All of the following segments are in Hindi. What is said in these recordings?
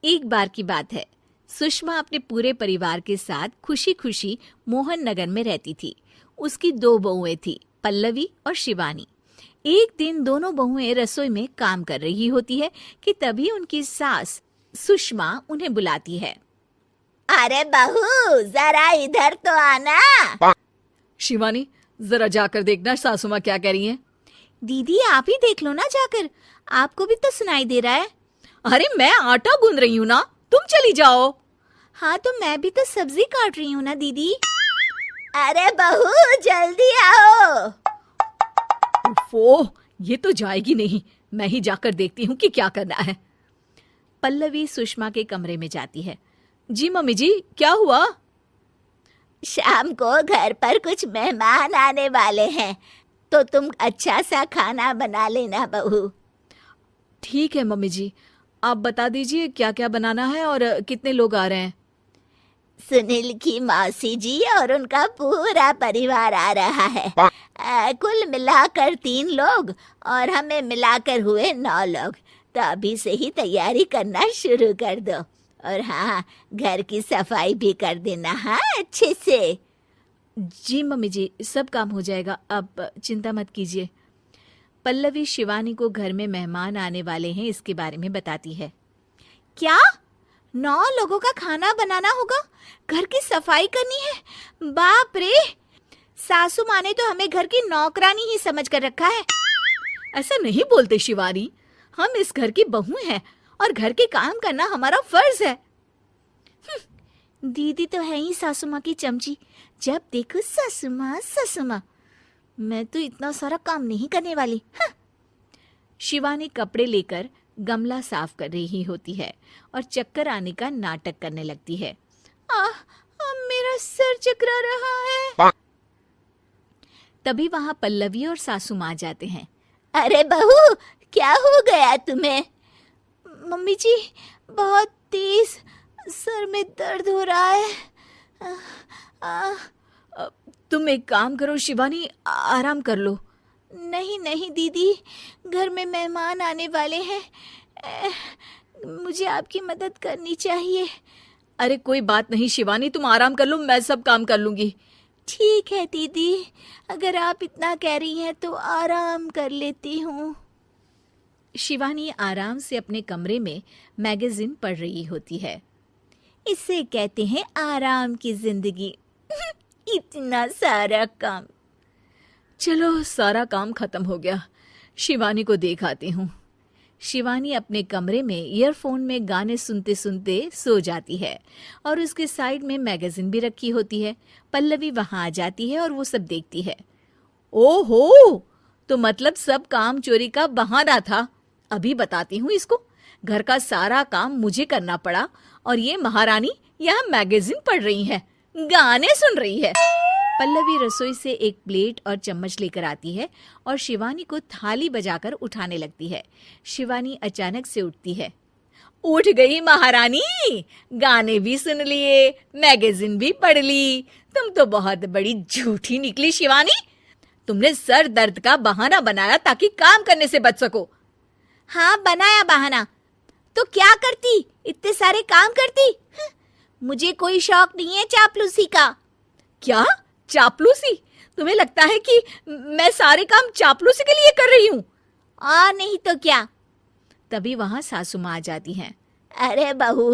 एक बार की बात है, सुषमा अपने पूरे परिवार के साथ खुशी खुशी मोहन नगर में रहती थी। उसकी दो बहुएं थी, पल्लवी और शिवानी। एक दिन दोनों बहुएं रसोई में काम कर रही होती है कि तभी उनकी सास सुषमा उन्हें बुलाती है। अरे बहू, जरा इधर तो आना। शिवानी, जरा जाकर देखना सासू माँ क्या कह रही हैं। दीदी आप ही देख लो ना जाकर, आपको भी तो सुनाई दे रहा है। अरे मैं आटा गूंद रही हूँ ना, तुम चली जाओ। हाँ तो मैं भी तो सब्जी काट रही हूँ ना दीदी। अरे बहू जल्दी आओ। ओफो, ये तो जाएगी नहीं। मैं ही जाकर देखती हूँ कि क्या करना है। पल्लवी सुषमा के कमरे में जाती है। जी मम्मी जी, क्या हुआ? शाम को घर पर कुछ मेहमान आने वाले हैं, तो तुम अच्छा सा खाना बना लेना बहू। ठीक है मम्मी जी, आप बता दीजिए क्या क्या बनाना है और कितने लोग आ रहे हैं। सुनील की मौसी जी और उनका पूरा परिवार आ रहा है। कुल मिलाकर 3 लोग और हमें मिलाकर हुए 9 लोग। तो अभी से ही तैयारी करना शुरू कर दो। और हाँ, घर की सफाई भी कर देना, हाँ अच्छे से। जी मम्मी जी, सब काम हो जाएगा, आप चिंता मत कीजिए। पल्लवी शिवानी को घर में मेहमान आने वाले हैं इसके बारे में बताती है। क्या 9 लोगों का खाना बनाना होगा, घर की सफाई करनी है? बाप रे, सासू माँ ने तो हमें घर की नौकरानी ही समझ कर रखा है। ऐसा नहीं बोलते शिवानी, हम इस घर की बहू हैं और घर के काम करना हमारा फर्ज है। दीदी तो है ही सासू माँ की चमची, जब देखो सासू माँ सासू माँ। मैं तो इतना सारा काम नहीं करने वाली। शिवानी कपड़े लेकर गमला साफ कर रही होती है और चक्कर आने का नाटक करने लगती है। मेरा सर चकरा रहा है। तभी वहां पल्लवी और सासू माँ जाते हैं। अरे बहू, क्या हो गया तुम्हें? मम्मी जी, बहुत तेज सर में दर्द हो रहा है। तुम एक काम करो शिवानी, आराम कर लो। नहीं नहीं दीदी, घर में मेहमान आने वाले हैं, मुझे आपकी मदद करनी चाहिए। अरे कोई बात नहीं शिवानी, तुम आराम कर लो, मैं सब काम कर लूंगी। ठीक है दीदी, अगर आप इतना कह रही हैं तो आराम कर लेती हूँ। शिवानी आराम से अपने कमरे में मैगजीन पढ़ रही होती है। इसे कहते हैं आराम की जिंदगी। इतना सारा काम। चलो सारा काम खत्म हो गया, शिवानी को देख आती हूँ। शिवानी अपने कमरे में ईयरफोन में गाने सुनते सुनते सो जाती है और उसके साइड में मैगजीन भी रखी होती है। पल्लवी वहां आ जाती है और वो सब देखती है। ओहो, तो मतलब सब काम चोरी का बहाना था। अभी बताती हूँ इसको। घर का सारा काम मुझे करना पड़ा और ये महारानी यहाँ मैगजीन पढ़ रही है, गाने सुन रही है। पल्लवी रसोई से एक प्लेट और चम्मच लेकर आती है और शिवानी को थाली बजाकर उठाने लगती है। शिवानी अचानक से उठती है। उठ गई महारानी, गाने भी सुन लिए, मैगजीन भी पढ़ ली। तुम तो बहुत बड़ी झूठी निकली शिवानी। तुमने सर दर्द का बहाना बनाया ताकि काम करने से बच सको। हाँ बनाया बहाना, तो क्या करती, इतने सारे काम करती। मुझे कोई शौक नहीं है चापलूसी का। क्या चापलूसी? तुम्हें लगता है कि मैं सारे काम चापलूसी के लिए कर रही हूँ? और नहीं तो क्या। तभी वहां सासू माँ आ जाती हैं। अरे बहू,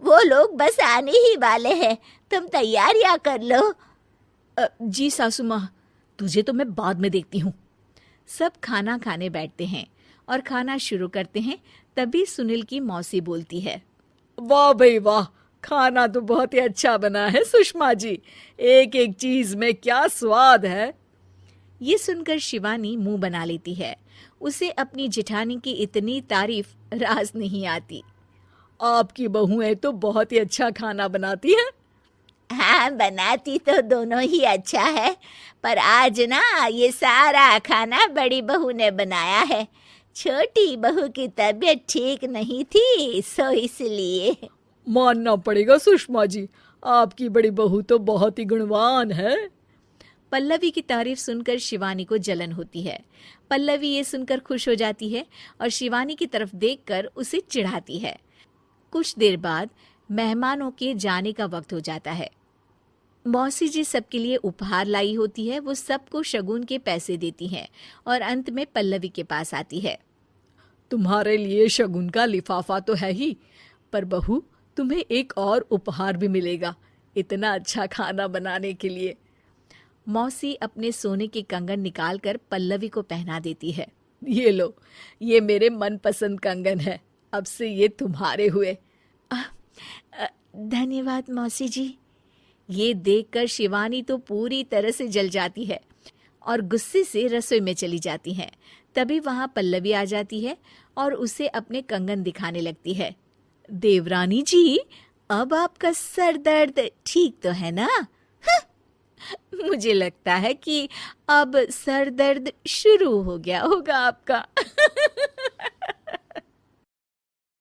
वो लोग बस आने ही वाले हैं, तुम तैयारियां कर लो। जी सासू माँ, तुझे तो मैं बाद में देखती हूँ। सब खाना खाने बैठते हैं और खाना शुरू करते हैं। तभी सुनील की मौसी बोलती है। वाह भाई वाह, खाना तो बहुत ही अच्छा बना है सुषमा जी, एक एक चीज में क्या स्वाद है। ये सुनकर शिवानी मुंह बना लेती है। उसे अपनी जेठानी की इतनी तारीफ रास नहीं आती। आपकी बहुएं तो बहुत ही अच्छा खाना बनाती हैं। हाँ बनाती तो दोनों ही अच्छा है, पर आज ना ये सारा खाना बड़ी बहू ने बनाया है। छोटी बहू की तबीयत ठीक नहीं थी, सो इसलिए। मानना पड़ेगा सुषमा जी, आपकी बड़ी बहू तो बहुत ही गुणवान है। पल्लवी की तारीफ सुनकर शिवानी को जलन होती है। पल्लवी ये सुनकर खुश हो जाती है और शिवानी की तरफ देखकर उसे चिढ़ाती है। कुछ देर बाद मेहमानों के जाने का वक्त हो जाता है। मौसी जी सबके लिए उपहार लाई होती है। वो सबको शगुन के पैसे देती हैं और अंत में पल्लवी के पास आती है। तुम्हारे लिए शगुन का लिफाफा तो है ही, पर बहू तुम्हें एक और उपहार भी मिलेगा इतना अच्छा खाना बनाने के लिए। मौसी अपने सोने के कंगन निकालकर पल्लवी को पहना देती है। ये लो, ये मेरे मनपसंद कंगन है, अब से ये तुम्हारे हुए। धन्यवाद मौसी जी। ये देखकर शिवानी तो पूरी तरह से जल जाती है और गुस्से से रसोई में चली जाती है। तभी वहां पल्लवी आ जाती है और उसे अपने कंगन दिखाने लगती है। देवरानी जी, अब आपका सर दर्द ठीक तो है ना? मुझे लगता है कि अब सर दर्द शुरू हो गया होगा आपका।